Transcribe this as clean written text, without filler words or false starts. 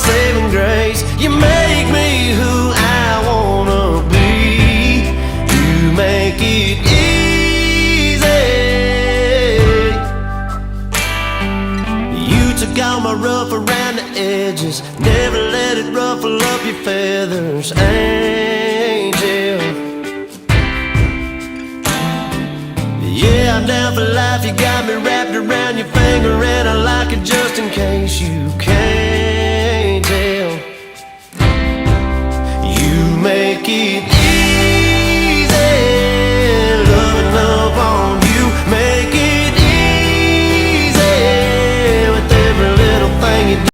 saving grace. You make me who I wanna be. You make it easy. You took all my rough around the edges, never let it ruffle up your feathers, angel. Yeah, I'm down for life, you got me wrapped around your finger, and I like it just in case you can't tell. You make it